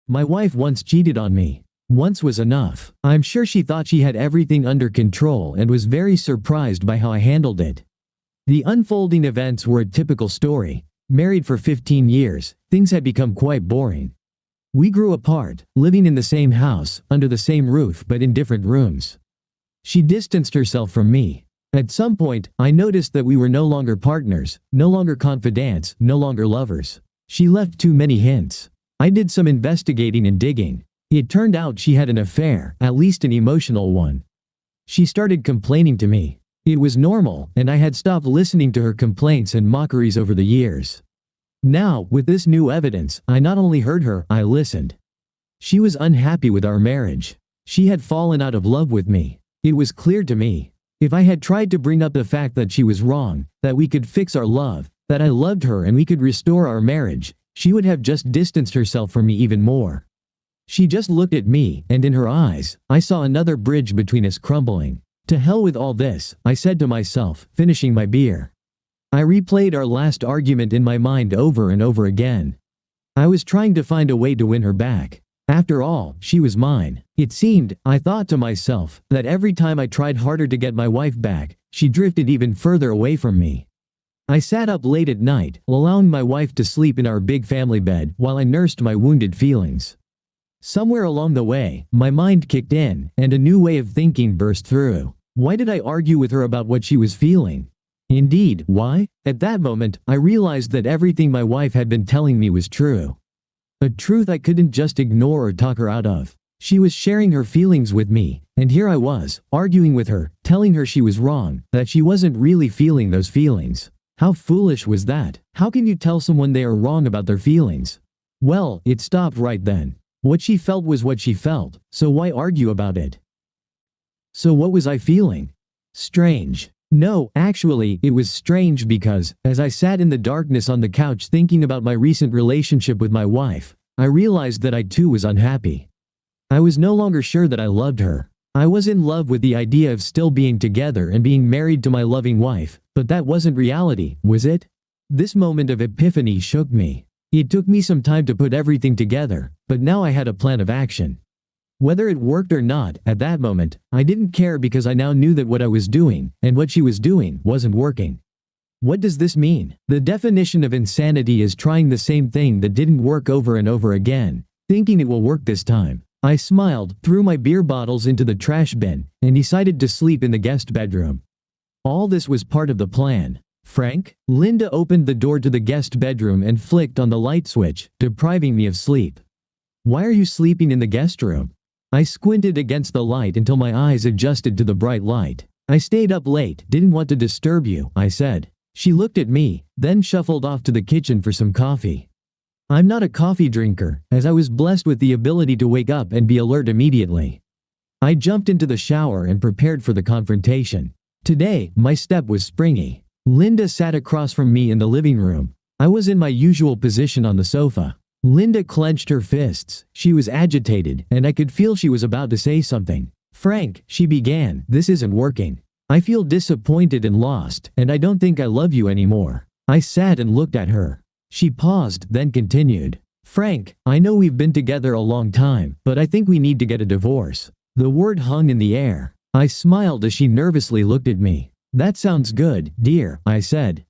My wife once cheated on me. Once was enough. I'm sure she thought she had everything under control and was very surprised by how I handled it. The unfolding events were a typical story. Married for 15 years, things had become quite boring. We grew apart, living in the same house, under the same roof but in different rooms. She distanced herself from me. At some point, I noticed that we were no longer partners, no longer confidants, no longer lovers. She left too many hints. I did some investigating and digging. It turned out she had an affair, at least an emotional one. She started complaining to me. It was normal, and I had stopped listening to her complaints and mockeries over the years. Now, with this new evidence, I not only heard her, I listened. She was unhappy with our marriage. She had fallen out of love with me. It was clear to me. If I had tried to bring up the fact that she was wrong, that we could fix our love, that I loved her and we could restore our marriage, she would have just distanced herself from me even more. She just looked at me, and in her eyes, I saw another bridge between us crumbling. To hell with all this, I said to myself, finishing my beer. I replayed our last argument in my mind over and over again. I was trying to find a way to win her back. After all, she was mine. It seemed, I thought to myself, that every time I tried harder to get my wife back, she drifted even further away from me. I sat up late at night, allowing my wife to sleep in our big family bed while I nursed my wounded feelings. Somewhere along the way, my mind kicked in, and a new way of thinking burst through. Why did I argue with her about what she was feeling? Indeed, why? At that moment, I realized that everything my wife had been telling me was true. A truth I couldn't just ignore or talk her out of. She was sharing her feelings with me, and here I was, arguing with her, telling her she was wrong, that she wasn't really feeling those feelings. How foolish was that? How can you tell someone they are wrong about their feelings? Well, it stopped right then. What she felt was what she felt, so why argue about it? So what was I feeling? Strange. No, actually, it was strange because, as I sat in the darkness on the couch thinking about my recent relationship with my wife, I realized that I too was unhappy. I was no longer sure that I loved her. I was in love with the idea of still being together and being married to my loving wife, but that wasn't reality, was it? This moment of epiphany shook me. It took me some time to put everything together, but now I had a plan of action. Whether it worked or not, at that moment, I didn't care because I now knew that what I was doing, and what she was doing, wasn't working. What does this mean? The definition of insanity is trying the same thing that didn't work over and over again, thinking it will work this time. I smiled, threw my beer bottles into the trash bin, and decided to sleep in the guest bedroom. All this was part of the plan. Frank? Linda opened the door to the guest bedroom and flicked on the light switch, depriving me of sleep. Why are you sleeping in the guest room? I squinted against the light until my eyes adjusted to the bright light. I stayed up late, didn't want to disturb you, I said. She looked at me, then shuffled off to the kitchen for some coffee. I'm not a coffee drinker, as I was blessed with the ability to wake up and be alert immediately. I jumped into the shower and prepared for the confrontation. Today, my step was springy. Linda sat across from me in the living room. I was in my usual position on the sofa. Linda clenched her fists. She was agitated, and I could feel she was about to say something. Frank, she began, this isn't working. I feel disappointed and lost, and I don't think I love you anymore. I sat and looked at her. She paused, then continued. Frank, I know we've been together a long time, but I think we need to get a divorce. The word hung in the air. I smiled as she nervously looked at me. That sounds good, dear, I said.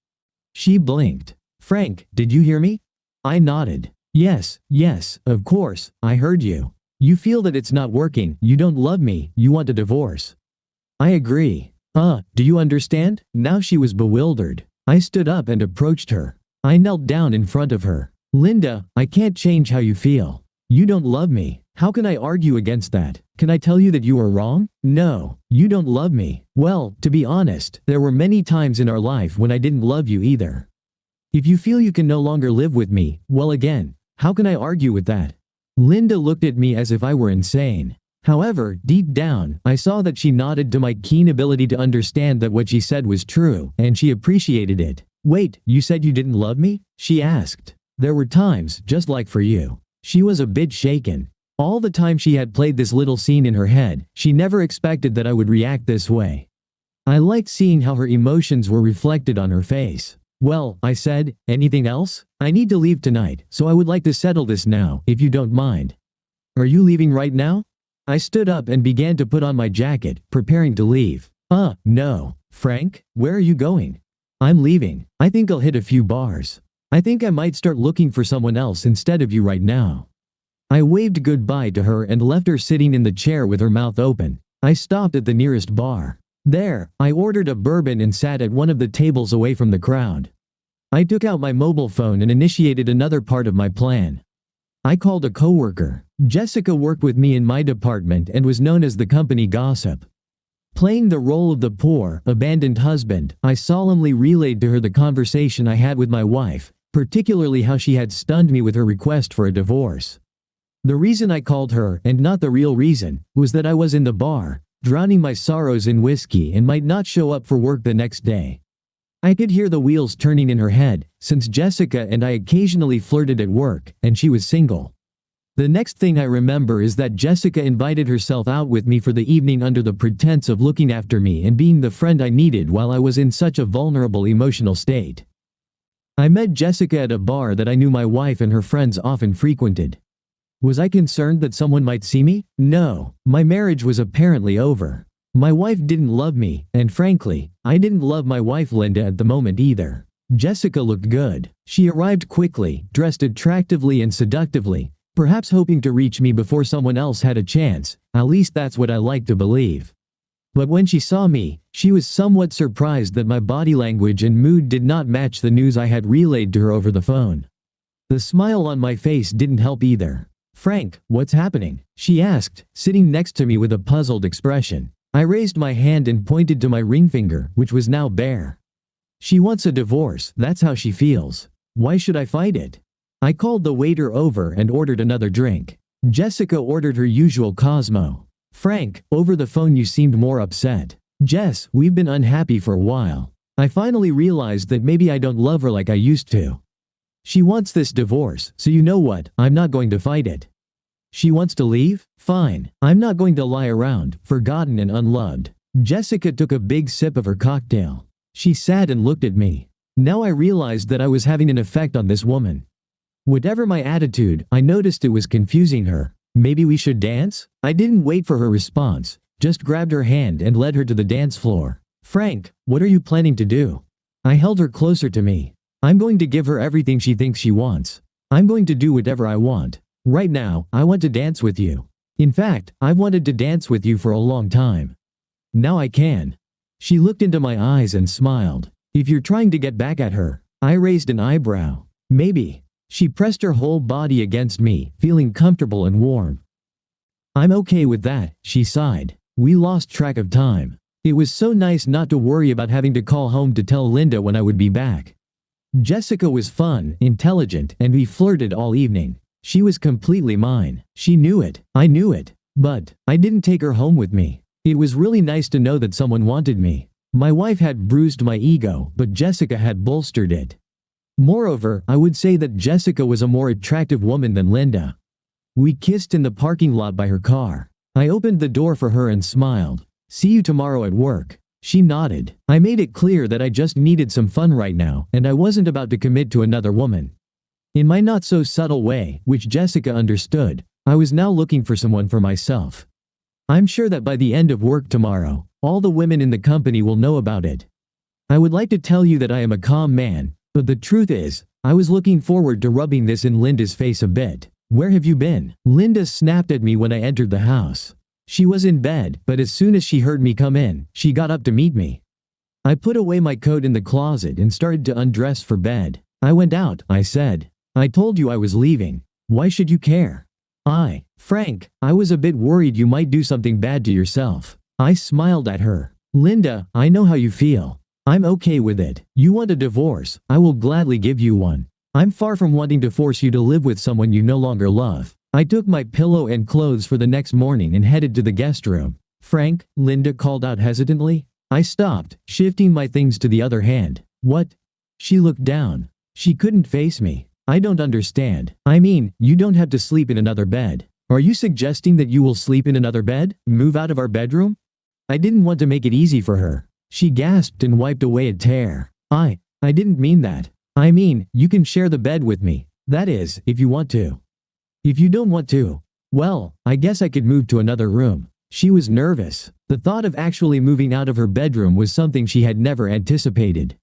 She blinked. Frank, did you hear me? I nodded. Yes, of course, I heard you. You feel that it's not working, you don't love me, you want a divorce. I agree. Do you understand? Now she was bewildered. I stood up and approached her. I knelt down in front of her. Linda, I can't change how you feel. You don't love me. How can I argue against that? Can I tell you that you are wrong? No, you don't love me. Well, to be honest, there were many times in our life when I didn't love you either. If you feel you can no longer live with me, well again, how can I argue with that? Linda looked at me as if I were insane. However, deep down, I saw that she nodded to my keen ability to understand that what she said was true, and she appreciated it. Wait, you said you didn't love me? She asked. There were times, just like for you. She was a bit shaken. All the time she had played this little scene in her head, she never expected that I would react this way. I liked seeing how her emotions were reflected on her face. Well, I said, anything else? I need to leave tonight, so I would like to settle this now, if you don't mind. Are you leaving right now? I stood up and began to put on my jacket, preparing to leave. No. Frank, where are you going? I'm leaving. I think I'll hit a few bars. I think I might start looking for someone else instead of you right now. I waved goodbye to her and left her sitting in the chair with her mouth open. I stopped at the nearest bar. There, I ordered a bourbon and sat at one of the tables away from the crowd. I took out my mobile phone and initiated another part of my plan. I called a coworker. Jessica worked with me in my department and was known as the company gossip. Playing the role of the poor, abandoned husband, I solemnly relayed to her the conversation I had with my wife, particularly how she had stunned me with her request for a divorce. The reason I called her, and not the real reason, was that I was in the bar, drowning my sorrows in whiskey and might not show up for work the next day. I could hear the wheels turning in her head, since Jessica and I occasionally flirted at work, and she was single. The next thing I remember is that Jessica invited herself out with me for the evening under the pretense of looking after me and being the friend I needed while I was in such a vulnerable emotional state. I met Jessica at a bar that I knew my wife and her friends often frequented. Was I concerned that someone might see me? No, my marriage was apparently over. My wife didn't love me, and frankly, I didn't love my wife Linda at the moment either. Jessica looked good. She arrived quickly, dressed attractively and seductively, perhaps hoping to reach me before someone else had a chance, at least that's what I like to believe. But when she saw me, she was somewhat surprised that my body language and mood did not match the news I had relayed to her over the phone. The smile on my face didn't help either. "Frank, what's happening?" she asked, sitting next to me with a puzzled expression. I raised my hand and pointed to my ring finger, which was now bare. "She wants a divorce, that's how she feels. Why should I fight it?" I called the waiter over and ordered another drink. Jessica ordered her usual Cosmo. "Frank, over the phone you seemed more upset." "Jess, we've been unhappy for a while. I finally realized that maybe I don't love her like I used to. She wants this divorce, so you know what, I'm not going to fight it. She wants to leave? Fine. I'm not going to lie around, forgotten and unloved." Jessica took a big sip of her cocktail. She sat and looked at me. Now I realized that I was having an effect on this woman. Whatever my attitude, I noticed it was confusing her. "Maybe we should dance?" I didn't wait for her response, just grabbed her hand and led her to the dance floor. "Frank, what are you planning to do?" I held her closer to me. "I'm going to give her everything she thinks she wants. I'm going to do whatever I want. Right now, I want to dance with you. In fact, I've wanted to dance with you for a long time. Now I can." She looked into my eyes and smiled. "If you're trying to get back at her." I raised an eyebrow. "Maybe." She pressed her whole body against me, feeling comfortable and warm. "I'm okay with that," she sighed. We lost track of time. It was so nice not to worry about having to call home to tell Linda when I would be back. Jessica was fun, intelligent, and we flirted all evening. She was completely mine. She knew it. I knew it. But I didn't take her home with me. It was really nice to know that someone wanted me. My wife had bruised my ego, but Jessica had bolstered it. Moreover, I would say that Jessica was a more attractive woman than Linda. We kissed in the parking lot by her car. I opened the door for her and smiled. "See you tomorrow at work." She nodded. I made it clear that I just needed some fun right now, and I wasn't about to commit to another woman. In my not-so-subtle way, which Jessica understood, I was now looking for someone for myself. I'm sure that by the end of work tomorrow, all the women in the company will know about it. I would like to tell you that I am a calm man, but the truth is, I was looking forward to rubbing this in Linda's face a bit. "Where have you been?" Linda snapped at me when I entered the house. She was in bed, but as soon as she heard me come in, she got up to meet me. I put away my coat in the closet and started to undress for bed. "I went out," I said. "I told you I was leaving. Why should you care?" Frank, I was a bit worried you might do something bad to yourself." I smiled at her. "Linda, I know how you feel. I'm okay with it. You want a divorce, I will gladly give you one. I'm far from wanting to force you to live with someone you no longer love." I took my pillow and clothes for the next morning and headed to the guest room. "Frank," Linda called out hesitantly. I stopped, shifting my things to the other hand. "What?" She looked down. She couldn't face me. "I don't understand. I mean, you don't have to sleep in another bed. Are you suggesting that you will sleep in another bed? Move out of our bedroom?" I didn't want to make it easy for her. She gasped and wiped away a tear. I didn't mean that. I mean, you can share the bed with me. That is, if you want to. If you don't want to, Well, I guess I could move to another room. She was nervous. The thought of actually moving out of her bedroom was something she had never anticipated.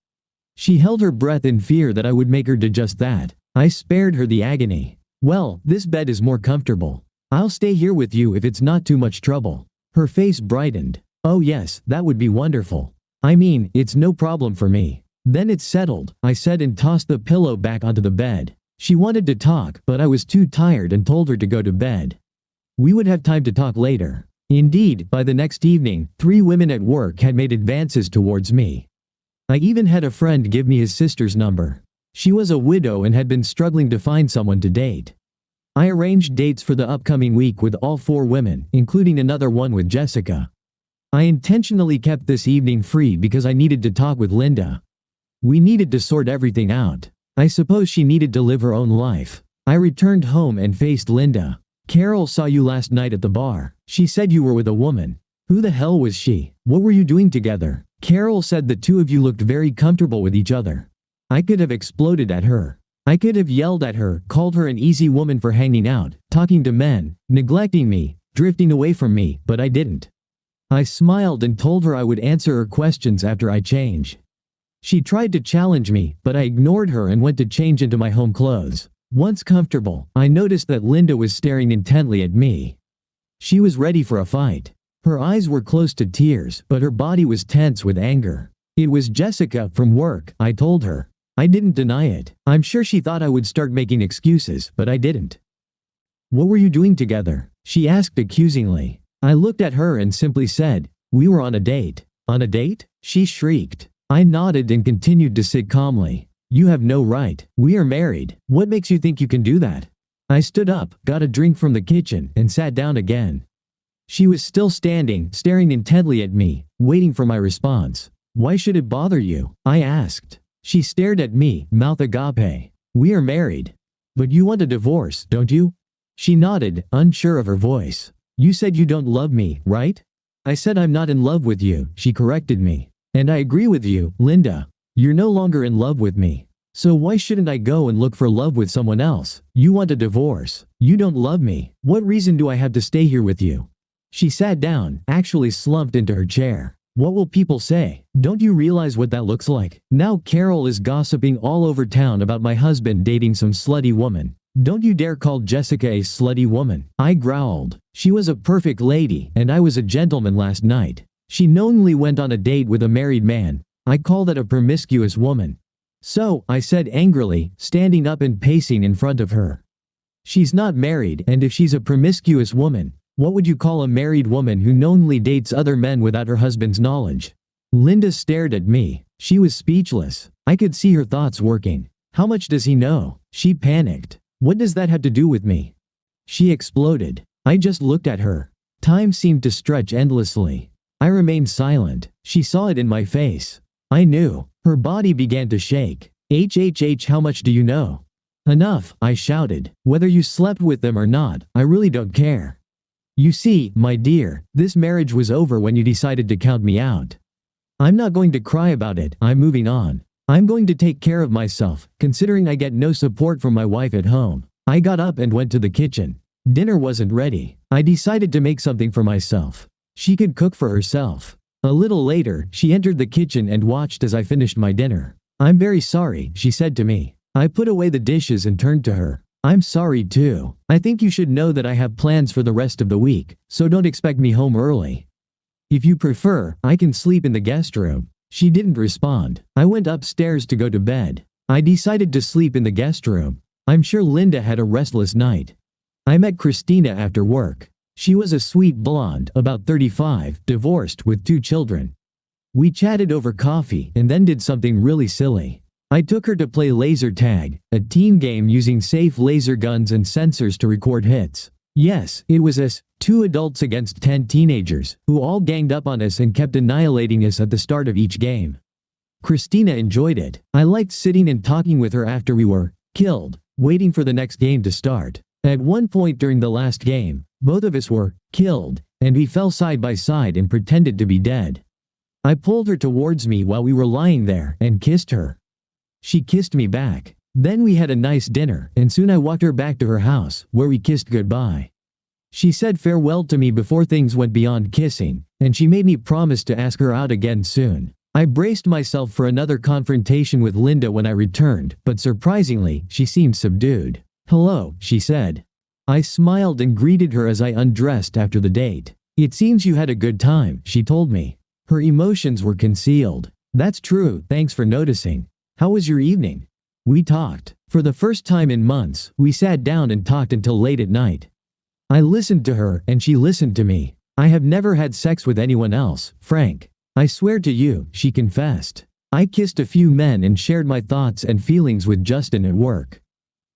She held her breath in fear that I would make her do just that. I spared her the agony. Well, this bed is more comfortable. I'll stay here with you if it's not too much trouble. Her face brightened. Oh yes, that would be wonderful. I mean, it's no problem for me. Then it's settled, I said and tossed the pillow back onto the bed. She wanted to talk, but I was too tired and told her to go to bed. We would have time to talk later. Indeed, by the next evening, 3 women at work had made advances towards me. I even had a friend give me his sister's number. She was a widow and had been struggling to find someone to date. I arranged dates for the upcoming week with all 4 women, including another one with Jessica. I intentionally kept this evening free because I needed to talk with Linda. We needed to sort everything out. I suppose she needed to live her own life. I returned home and faced Linda. Carol saw you last night at the bar. She said you were with a woman. Who the hell was she? What were you doing together? Carol said the 2 of you looked very comfortable with each other. I could have exploded at her. I could have yelled at her, called her an easy woman for hanging out, talking to men, neglecting me, drifting away from me, but I didn't. I smiled and told her I would answer her questions after I change. She tried to challenge me, but I ignored her and went to change into my home clothes. Once comfortable, I noticed that Linda was staring intently at me. She was ready for a fight. Her eyes were close to tears, but her body was tense with anger. It was Jessica from work, I told her. I didn't deny it. I'm sure she thought I would start making excuses, but I didn't. What were you doing together? She asked accusingly. I looked at her and simply said, we were on a date. On a date? She shrieked. I nodded and continued to sit calmly. You have no right. We are married. What makes you think you can do that? I stood up, got a drink from the kitchen, and sat down again. She was still standing, staring intently at me, waiting for my response. Why should it bother you? I asked. She stared at me, mouth agape. We are married. But you want a divorce, don't you? She nodded, unsure of her voice. You said you don't love me, right? I said I'm not in love with you, she corrected me. And I agree with you, Linda. You're no longer in love with me. So why shouldn't I go and look for love with someone else? You want a divorce. You don't love me. What reason do I have to stay here with you? She sat down, actually slumped into her chair. What will people say? Don't you realize what that looks like? Now Carol is gossiping all over town about my husband dating some slutty woman. Don't you dare call Jessica a slutty woman. I growled. She was a perfect lady, and I was a gentleman last night. She knowingly went on a date with a married man. I call that a promiscuous woman. So, I said angrily, standing up and pacing in front of her. She's not married, and if she's a promiscuous woman, what would you call a married woman who knowingly dates other men without her husband's knowledge? Linda stared at me. She was speechless. I could see her thoughts working. How much does he know? She panicked. What does that have to do with me? She exploded. I just looked at her. Time seemed to stretch endlessly. I remained silent. She saw it in my face. I knew. Her body began to shake. HHH, how much do you know? Enough, I shouted. Whether you slept with them or not, I really don't care. You see, my dear, this marriage was over when you decided to count me out. I'm not going to cry about it, I'm moving on. I'm going to take care of myself, considering I get no support from my wife at home. I got up and went to the kitchen. Dinner wasn't ready. I decided to make something for myself. She could cook for herself. A little later, she entered the kitchen and watched as I finished my dinner. I'm very sorry, she said to me. I put away the dishes and turned to her. I'm sorry too. I think you should know that I have plans for the rest of the week, so don't expect me home early. If you prefer, I can sleep in the guest room. She didn't respond. I went upstairs to go to bed. I decided to sleep in the guest room. I'm sure Linda had a restless night. I met Christina after work. She was a sweet blonde, about 35, divorced with 2 children. We chatted over coffee and then did something really silly. I took her to play laser tag, a teen game using safe laser guns and sensors to record hits. Yes, it was us, 2 adults against 10 teenagers, who all ganged up on us and kept annihilating us at the start of each game. Christina enjoyed it. I liked sitting and talking with her after we were killed, waiting for the next game to start. At one point during the last game, both of us were killed, and we fell side by side and pretended to be dead. I pulled her towards me while we were lying there and kissed her. She kissed me back. Then we had a nice dinner, and soon I walked her back to her house, where we kissed goodbye. She said farewell to me before things went beyond kissing, and she made me promise to ask her out again soon. I braced myself for another confrontation with Linda when I returned, but surprisingly, she seemed subdued. "Hello," she said. I smiled and greeted her as I undressed after the date. "It seems you had a good time," she told me. Her emotions were concealed. "That's true, thanks for noticing. How was your evening?" We talked. For the first time in months, we sat down and talked until late at night. I listened to her, and she listened to me. "I have never had sex with anyone else, Frank. I swear to you," she confessed. "I kissed a few men and shared my thoughts and feelings with Justin at work.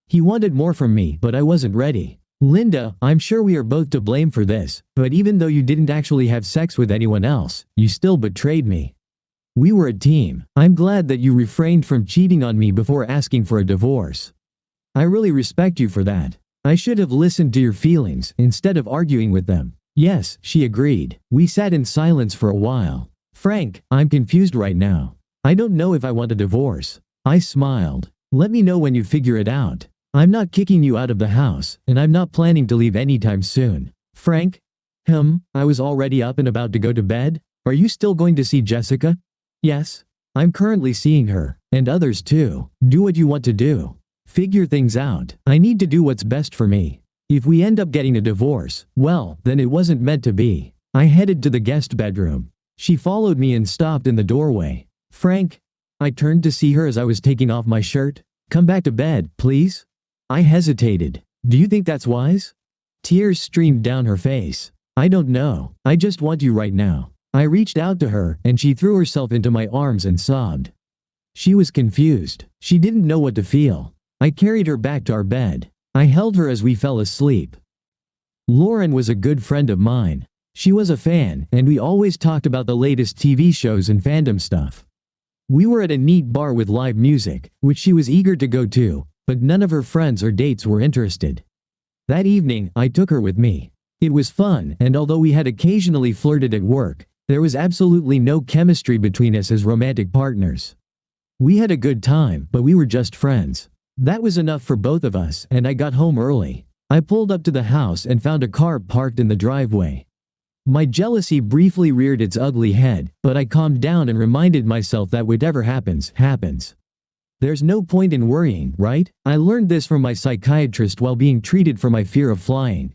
He wanted more from me, but I wasn't ready. Linda, I'm sure we are both to blame for this, but even though you didn't actually have sex with anyone else, you still betrayed me. We were a team. I'm glad that you refrained from cheating on me before asking for a divorce. I really respect you for that. I should have listened to your feelings instead of arguing with them." "Yes," she agreed. We sat in silence for a while. "Frank, I'm confused right now. I don't know if I want a divorce." I smiled. "Let me know when you figure it out. I'm not kicking you out of the house, and I'm not planning to leave anytime soon." "Frank?" I was already up and about to go to bed. "Are you still going to see Jessica?" "Yes. I'm currently seeing her, and others too. Do what you want to do. Figure things out. I need to do what's best for me. If we end up getting a divorce, well, then it wasn't meant to be." I headed to the guest bedroom. She followed me and stopped in the doorway. "Frank?" I turned to see her as I was taking off my shirt. "Come back to bed, please." I hesitated. "Do you think that's wise?" Tears streamed down her face. "I don't know. I just want you right now." I reached out to her, and she threw herself into my arms and sobbed. She was confused. She didn't know what to feel. I carried her back to our bed. I held her as we fell asleep. Lauren was a good friend of mine. She was a fan, and we always talked about the latest TV shows and fandom stuff. We were at a neat bar with live music, which she was eager to go to, but none of her friends or dates were interested. That evening, I took her with me. It was fun, and although we had occasionally flirted at work, there was absolutely no chemistry between us as romantic partners. We had a good time, but we were just friends. That was enough for both of us, and I got home early. I pulled up to the house and found a car parked in the driveway. My jealousy briefly reared its ugly head, but I calmed down and reminded myself that whatever happens, happens. There's no point in worrying, right? I learned this from my psychiatrist while being treated for my fear of flying.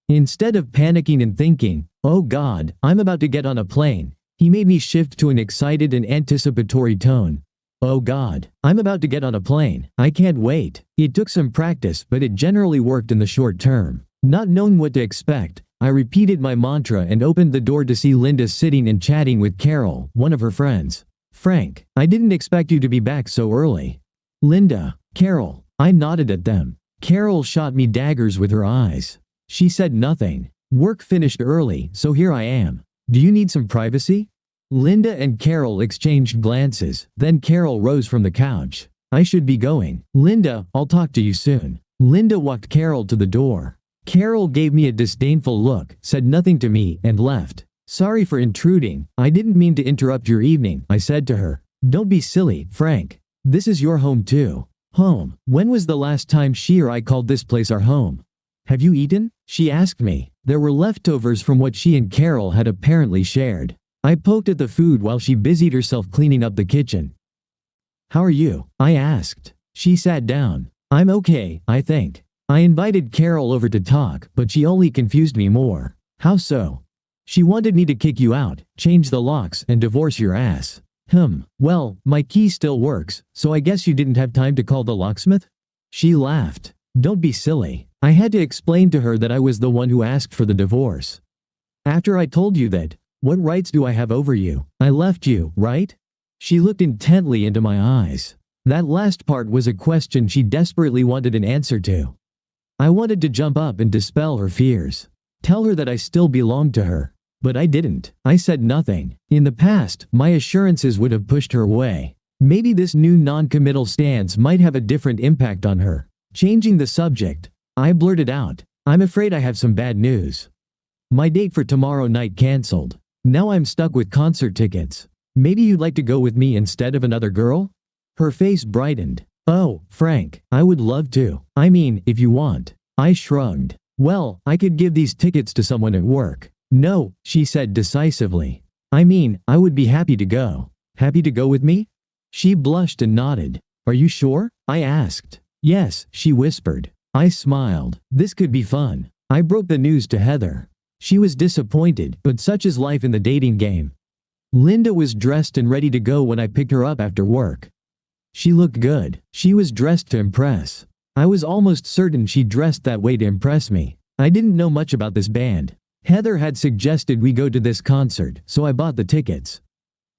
Instead of panicking and thinking, "Oh God, I'm about to get on a plane," he made me shift to an excited and anticipatory tone. "Oh God, I'm about to get on a plane. I can't wait." It took some practice, but it generally worked in the short term. Not knowing what to expect, I repeated my mantra and opened the door to see Linda sitting and chatting with Carol, one of her friends. "Frank, I didn't expect you to be back so early." "Linda, Carol." I nodded at them. Carol shot me daggers with her eyes. She said nothing. "Work finished early, so here I am. Do you need some privacy?" Linda and Carol exchanged glances, then Carol rose from the couch. "I should be going. Linda, I'll talk to you soon." Linda walked Carol to the door. Carol gave me a disdainful look, said nothing to me, and left. "Sorry for intruding. I didn't mean to interrupt your evening," I said to her. "Don't be silly, Frank. This is your home too." "Home? When was the last time she or I called this place our home?" "Have you eaten?" she asked me. There were leftovers from what she and Carol had apparently shared. I poked at the food while she busied herself cleaning up the kitchen. "How are you?" I asked. She sat down. "I'm okay, I think." I invited Carol over to talk, but she only confused me more. "How so?" "She wanted me to kick you out, change the locks, and divorce your ass." Well, my key still works, so I guess you didn't have time to call the locksmith?" She laughed. "Don't be silly." I had to explain to her that I was the one who asked for the divorce. "After I told you that, what rights do I have over you? I left you, right?" She looked intently into my eyes. That last part was a question she desperately wanted an answer to. I wanted to jump up and dispel her fears. Tell her that I still belonged to her. But I didn't. I said nothing. In the past, my assurances would have pushed her away. Maybe this new non-committal stance might have a different impact on her. Changing the subject, I blurted out, "I'm afraid I have some bad news. My date for tomorrow night canceled. Now I'm stuck with concert tickets. Maybe you'd like to go with me instead of another girl?" Her face brightened. "Oh, Frank, I would love to. I mean, if you want." I shrugged. Well, I could give these tickets to someone at work. No, she said decisively. I mean, I would be happy to go. Happy to go with me? She blushed and nodded. Are you sure? I asked. Yes, she whispered. I smiled. This could be fun. I broke the news to Heather. She was disappointed, but such is life in the dating game. Linda was dressed and ready to go when I picked her up after work. She looked good. She was dressed to impress. I was almost certain she dressed that way to impress me. I didn't know much about this band. Heather had suggested we go to this concert, so I bought the tickets.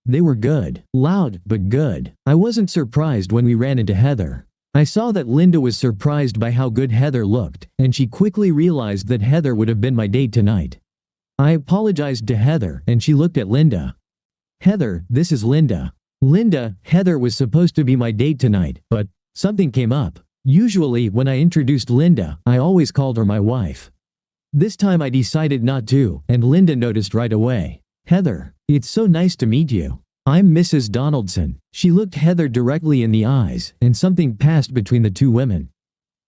They were good. Loud, but good. I wasn't surprised when we ran into Heather. I saw that Linda was surprised by how good Heather looked, and she quickly realized that Heather would have been my date tonight. I apologized to Heather, and she looked at Linda. Heather, this is Linda. Linda, Heather was supposed to be my date tonight, but something came up. Usually, when I introduced Linda, I always called her my wife. This time I decided not to, and Linda noticed right away. Heather, it's so nice to meet you. I'm Mrs. Donaldson. She looked Heather directly in the eyes, and something passed between the two women.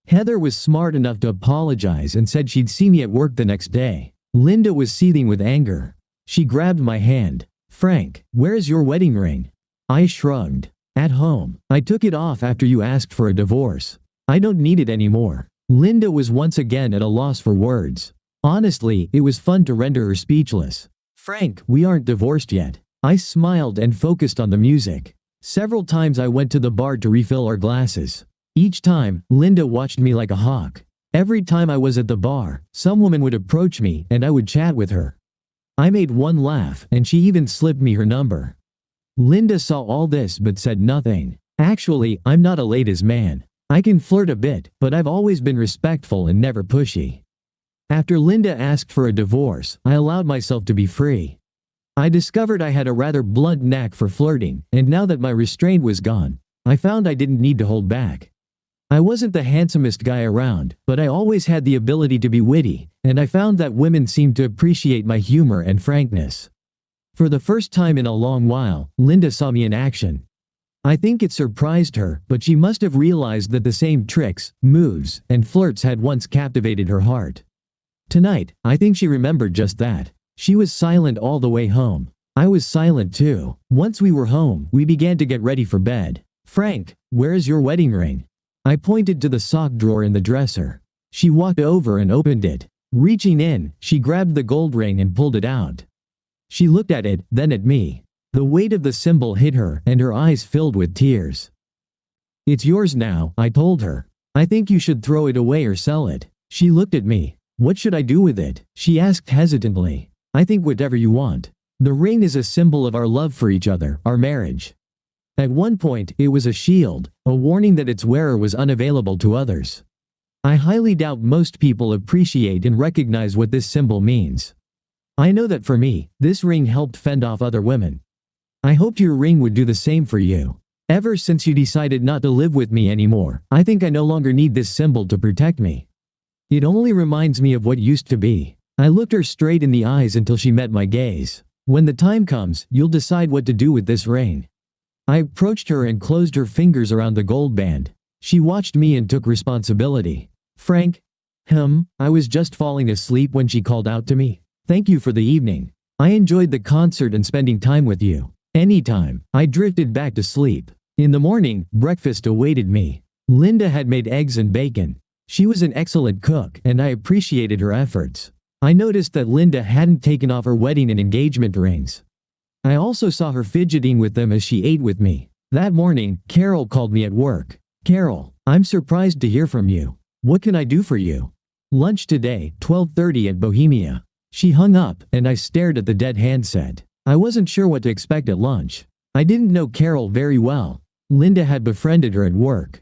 Heather was smart enough to apologize and said she'd see me at work the next day. Linda was seething with anger. She grabbed my hand. Frank, where's your wedding ring? I shrugged. At home. I took it off after you asked for a divorce. I don't need it anymore. Linda was once again at a loss for words. Honestly, it was fun to render her speechless. Frank, we aren't divorced yet. I smiled and focused on the music. Several times I went to the bar to refill our glasses. Each time, Linda watched me like a hawk. Every time I was at the bar, some woman would approach me and I would chat with her. I made one laugh and she even slipped me her number. Linda saw all this but said nothing. Actually, I'm not a ladies' man. I can flirt a bit, but I've always been respectful and never pushy. After Linda asked for a divorce, I allowed myself to be free. I discovered I had a rather blunt knack for flirting, and now that my restraint was gone, I found I didn't need to hold back. I wasn't the handsomest guy around, but I always had the ability to be witty, and I found that women seemed to appreciate my humor and frankness. For the first time in a long while, Linda saw me in action. I think it surprised her, but she must have realized that the same tricks, moves, and flirts had once captivated her heart. Tonight, I think she remembered just that. She was silent all the way home. I was silent too. Once we were home, we began to get ready for bed. Frank, where is your wedding ring? I pointed to the sock drawer in the dresser. She walked over and opened it. Reaching in, she grabbed the gold ring and pulled it out. She looked at it, then at me. The weight of the symbol hit her, and her eyes filled with tears. It's yours now, I told her. I think you should throw it away or sell it. She looked at me. What should I do with it? She asked hesitantly. I think whatever you want. The ring is a symbol of our love for each other, our marriage. At one point, it was a shield, a warning that its wearer was unavailable to others. I highly doubt most people appreciate and recognize what this symbol means. I know that for me, this ring helped fend off other women. I hoped your ring would do the same for you. Ever since you decided not to live with me anymore, I think I no longer need this symbol to protect me. It only reminds me of what used to be. I looked her straight in the eyes until she met my gaze. When the time comes, you'll decide what to do with this ring. I approached her and closed her fingers around the gold band. She watched me and took responsibility. Frank? I was just falling asleep when she called out to me. Thank you for the evening. I enjoyed the concert and spending time with you. Anytime. I drifted back to sleep. In the morning, breakfast awaited me. Linda had made eggs and bacon. She was an excellent cook, and I appreciated her efforts. I noticed that Linda hadn't taken off her wedding and engagement rings. I also saw her fidgeting with them as she ate with me. That morning, Carol called me at work. Carol, I'm surprised to hear from you. What can I do for you? Lunch today, 12:30 at Bohemia. She hung up, and I stared at the dead handset. I wasn't sure what to expect at lunch. I didn't know Carol very well. Linda had befriended her at work.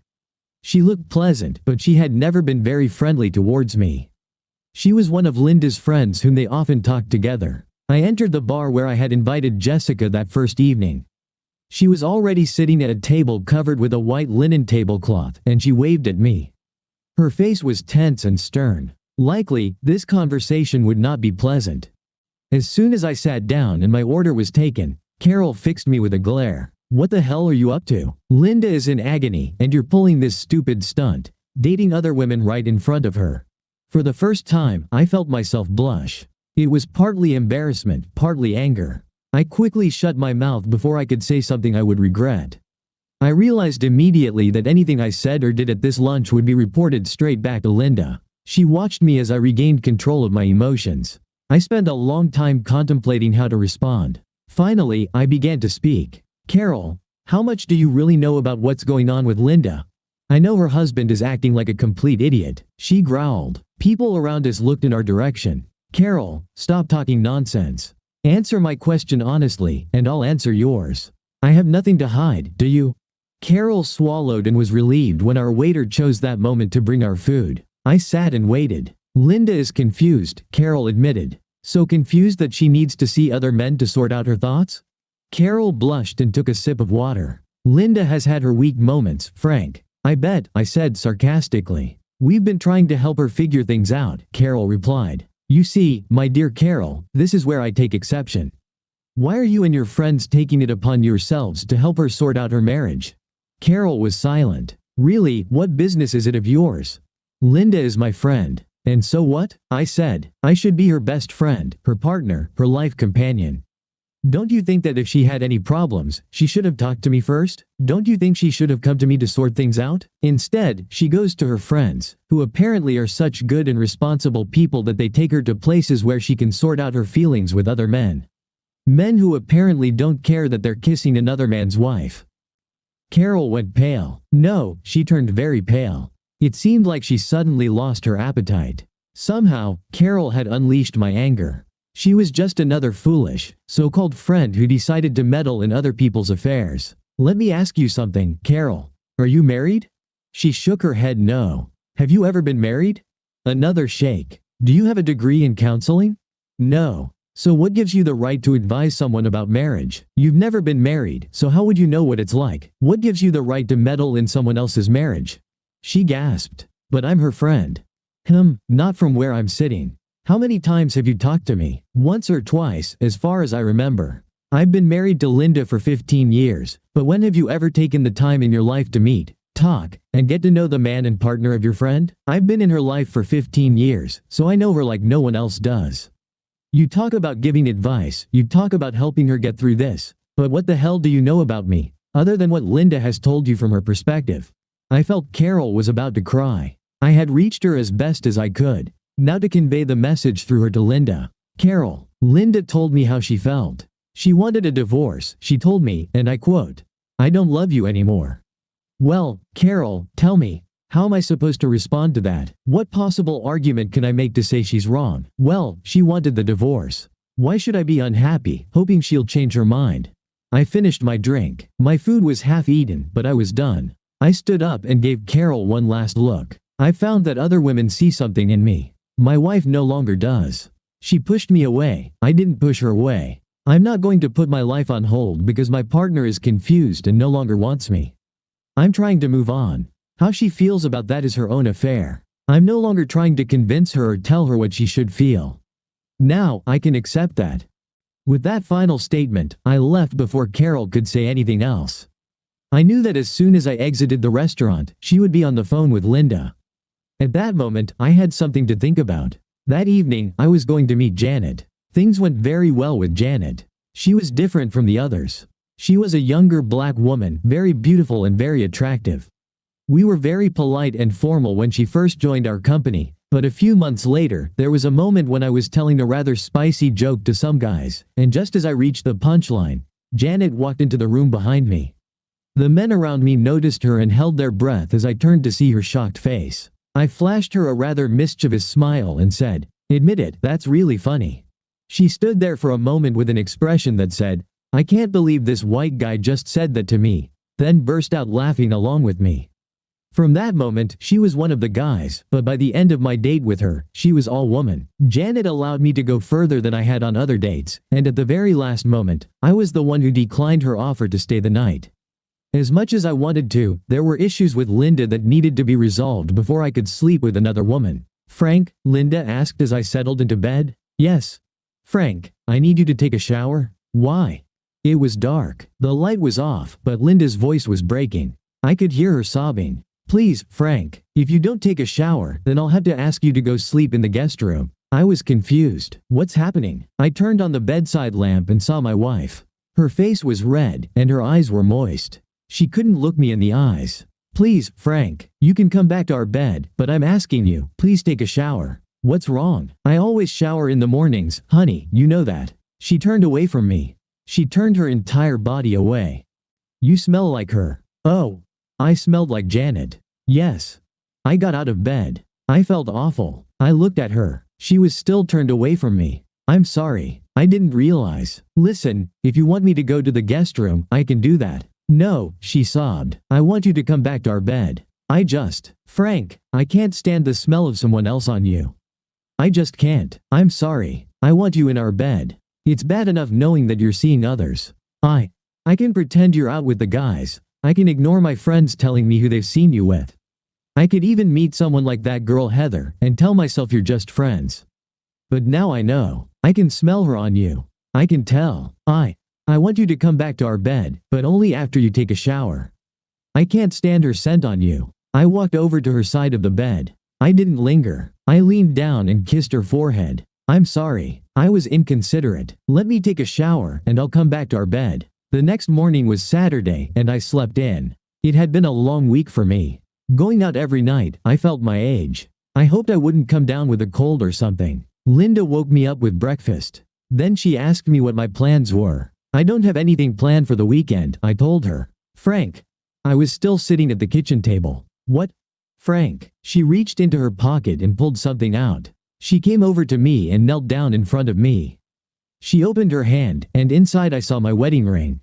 She looked pleasant, but she had never been very friendly towards me. She was one of Linda's friends whom they often talked together. I entered the bar where I had invited Jessica that first evening. She was already sitting at a table covered with a white linen tablecloth, and she waved at me. Her face was tense and stern. Likely, this conversation would not be pleasant. As soon as I sat down and my order was taken, Carol fixed me with a glare. What the hell are you up to? Linda is in agony, and you're pulling this stupid stunt, dating other women right in front of her. For the first time, I felt myself blush. It was partly embarrassment, partly anger. I quickly shut my mouth before I could say something I would regret. I realized immediately that anything I said or did at this lunch would be reported straight back to Linda. She watched me as I regained control of my emotions. I spent a long time contemplating how to respond. Finally, I began to speak. "Carol, how much do you really know about what's going on with Linda? I know her husband is acting like a complete idiot," she growled. People around us looked in our direction. "Carol, stop talking nonsense. Answer my question honestly, and I'll answer yours. I have nothing to hide, do you?" Carol swallowed and was relieved when our waiter chose that moment to bring our food. I sat and waited. "Linda is confused," Carol admitted. "So confused that she needs to see other men to sort out her thoughts?" Carol blushed and took a sip of water. "Linda has had her weak moments, Frank. I bet," I said sarcastically. "We've been trying to help her figure things out," Carol replied. "You see, my dear Carol, this is where I take exception. Why are you and your friends taking it upon yourselves to help her sort out her marriage?" Carol was silent. "Really, what business is it of yours? Linda is my friend. And so what?" I said. "I should be her best friend, her partner, her life companion. Don't you think that if she had any problems, she should have talked to me first? Don't you think she should have come to me to sort things out? Instead, she goes to her friends, who apparently are such good and responsible people that they take her to places where she can sort out her feelings with other men. Men who apparently don't care that they're kissing another man's wife." Carol went pale. No, she turned very pale. It seemed like she suddenly lost her appetite. Somehow, Carol had unleashed my anger. She was just another foolish, so-called friend who decided to meddle in other people's affairs. "Let me ask you something, Carol. Are you married?" She shook her head no. "Have you ever been married?" Another shake. "Do you have a degree in counseling?" No. "So what gives you the right to advise someone about marriage? You've never been married, so how would you know what it's like? What gives you the right to meddle in someone else's marriage?" She gasped. "But I'm her friend." Not from where I'm sitting. "How many times have you talked to me?" "Once or twice, as far as I remember. I've been married to Linda for 15 years, but when have you ever taken the time in your life to meet, talk, and get to know the man and partner of your friend? I've been in her life for 15 years, so I know her like no one else does. You talk about giving advice, you talk about helping her get through this, but what the hell do you know about me, other than what Linda has told you from her perspective?" I felt Carol was about to cry. I had reached her as best as I could. Now to convey the message through her to Linda. "Carol, Linda told me how she felt. She wanted a divorce, she told me, and I quote, 'I don't love you anymore.' Well, Carol, tell me, how am I supposed to respond to that? What possible argument can I make to say she's wrong? Well, she wanted the divorce. Why should I be unhappy, hoping she'll change her mind?" I finished my drink. My food was half eaten, but I was done. I stood up and gave Carol one last look. I found that other women see something in me. My wife no longer does. She pushed me away. I didn't push her away. I'm not going to put my life on hold because my partner is confused and no longer wants me. I'm trying to move on. How she feels about that is her own affair. I'm no longer trying to convince her or tell her what she should feel. Now, I can accept that. With that final statement, I left before Carol could say anything else. I knew that as soon as I exited the restaurant, she would be on the phone with Linda. At that moment, I had something to think about. That evening, I was going to meet Janet. Things went very well with Janet. She was different from the others. She was a younger black woman, very beautiful and very attractive. We were very polite and formal when she first joined our company, but a few months later, there was a moment when I was telling a rather spicy joke to some guys, and just as I reached the punchline, Janet walked into the room behind me. The men around me noticed her and held their breath as I turned to see her shocked face. I flashed her a rather mischievous smile and said, "Admit it, that's really funny." She stood there for a moment with an expression that said, "I can't believe this white guy just said that to me," then burst out laughing along with me. From that moment, she was one of the guys, but by the end of my date with her, she was all woman. Janet allowed me to go further than I had on other dates, and at the very last moment, I was the one who declined her offer to stay the night. As much as I wanted to, there were issues with Linda that needed to be resolved before I could sleep with another woman. "Frank," Linda asked as I settled into bed. "Yes." "Frank, I need you to take a shower." "Why?" It was dark. The light was off, but Linda's voice was breaking. I could hear her sobbing. Please, Frank, if you don't take a shower, then I'll have to ask you to go sleep in the guest room. I was confused. What's happening? I turned on the bedside lamp and saw my wife. Her face was red, and her eyes were moist. She couldn't look me in the eyes. Please, Frank, you can come back to our bed, but I'm asking you, please take a shower. What's wrong? I always shower in the mornings, honey, you know that. She turned away from me. She turned her entire body away. You smell like her. Oh. I smelled like Janet. Yes. I got out of bed. I felt awful. I looked at her. She was still turned away from me. I'm sorry. I didn't realize. Listen, if you want me to go to the guest room, I can do that. No, she sobbed. I want you to come back to our bed. Frank, I can't stand the smell of someone else on you. I just can't. I'm sorry. I want you in our bed. It's bad enough knowing that you're seeing others. I can pretend you're out with the guys. I can ignore my friends telling me who they've seen you with. I could even meet someone like that girl Heather and tell myself you're just friends. But now I know. I can smell her on you. I can tell. I want you to come back to our bed, but only after you take a shower. I can't stand her scent on you. I walked over to her side of the bed. I didn't linger. I leaned down and kissed her forehead. I'm sorry. I was inconsiderate. Let me take a shower and I'll come back to our bed. The next morning was Saturday and I slept in. It had been a long week for me. Going out every night, I felt my age. I hoped I wouldn't come down with a cold or something. Linda woke me up with breakfast. Then she asked me what my plans were. I don't have anything planned for the weekend, I told her. Frank. I was still sitting at the kitchen table. What? Frank. She reached into her pocket and pulled something out. She came over to me and knelt down in front of me. She opened her hand, and inside I saw my wedding ring.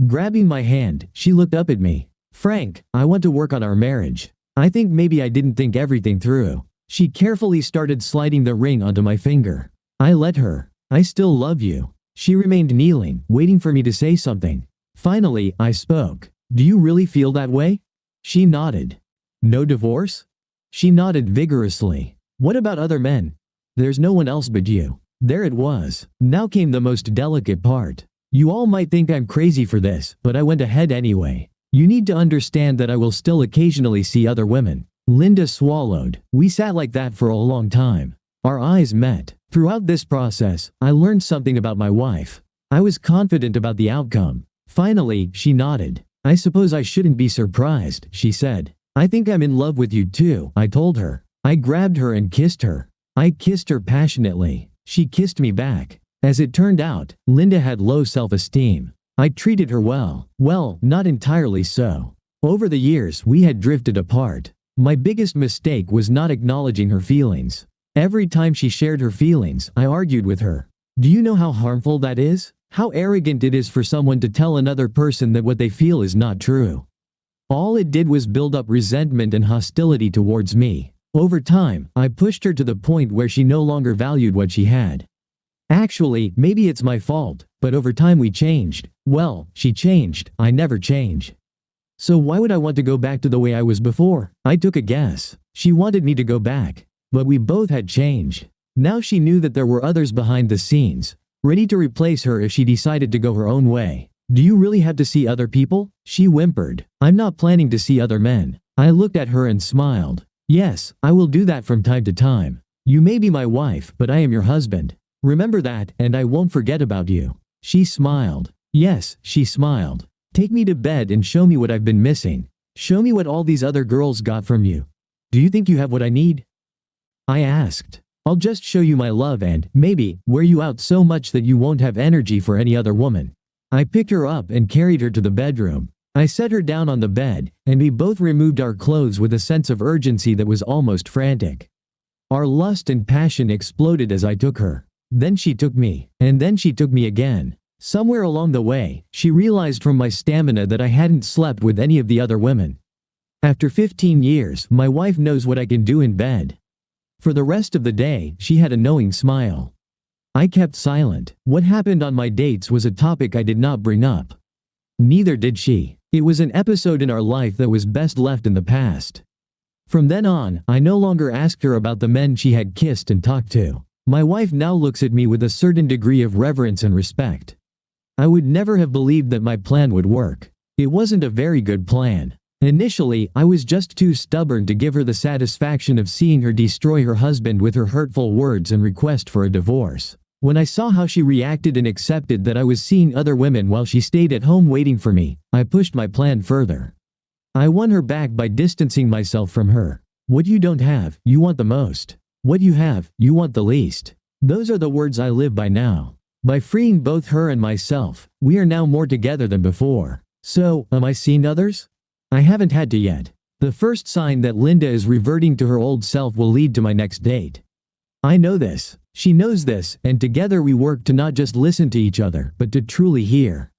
Grabbing my hand, she looked up at me. Frank, I want to work on our marriage. I think maybe I didn't think everything through. She carefully started sliding the ring onto my finger. I let her. I still love you. She remained kneeling, waiting for me to say something. Finally, I spoke. Do you really feel that way? She nodded. No divorce? She nodded vigorously. What about other men? There's no one else but you. There it was. Now came the most delicate part. You all might think I'm crazy for this, but I went ahead anyway. You need to understand that I will still occasionally see other women. Linda swallowed. We sat like that for a long time. Our eyes met. Throughout this process, I learned something about my wife. I was confident about the outcome. Finally, she nodded. I suppose I shouldn't be surprised, she said. I think I'm in love with you too, I told her. I grabbed her and kissed her. I kissed her passionately. She kissed me back. As it turned out, Linda had low self-esteem. I treated her well. Well, not entirely so. Over the years, we had drifted apart. My biggest mistake was not acknowledging her feelings. Every time she shared her feelings, I argued with her. Do you know how harmful that is? How arrogant it is for someone to tell another person that what they feel is not true. All it did was build up resentment and hostility towards me. Over time, I pushed her to the point where she no longer valued what she had. Actually, maybe it's my fault, but over time we changed. Well, she changed, I never change. So why would I want to go back to the way I was before? I took a guess. She wanted me to go back. But we both had changed. Now she knew that there were others behind the scenes, ready to replace her if she decided to go her own way. Do you really have to see other people? She whimpered. I'm not planning to see other men. I looked at her and smiled. Yes, I will do that from time to time. You may be my wife, but I am your husband. Remember that, and I won't forget about you. She smiled. Yes, she smiled. Take me to bed and show me what I've been missing. Show me what all these other girls got from you. Do you think you have what I need? I asked. I'll just show you my love and, maybe, wear you out so much that you won't have energy for any other woman. I picked her up and carried her to the bedroom. I set her down on the bed, and we both removed our clothes with a sense of urgency that was almost frantic. Our lust and passion exploded as I took her. Then she took me, and then she took me again. Somewhere along the way, she realized from my stamina that I hadn't slept with any of the other women. After 15 years, my wife knows what I can do in bed. For the rest of the day, she had a knowing smile. I kept silent. What happened on my dates was a topic I did not bring up. Neither did she. It was an episode in our life that was best left in the past. From then on, I no longer asked her about the men she had kissed and talked to. My wife now looks at me with a certain degree of reverence and respect. I would never have believed that my plan would work. It wasn't a very good plan. Initially, I was just too stubborn to give her the satisfaction of seeing her destroy her husband with her hurtful words and request for a divorce. When I saw how she reacted and accepted that I was seeing other women while she stayed at home waiting for me, I pushed my plan further. I won her back by distancing myself from her. What you don't have, you want the most. What you have, you want the least. Those are the words I live by now. By freeing both her and myself, we are now more together than before. So, am I seeing others? I haven't had to yet. The first sign that Linda is reverting to her old self will lead to my next date. I know this. She knows this, and together we work to not just listen to each other, but to truly hear.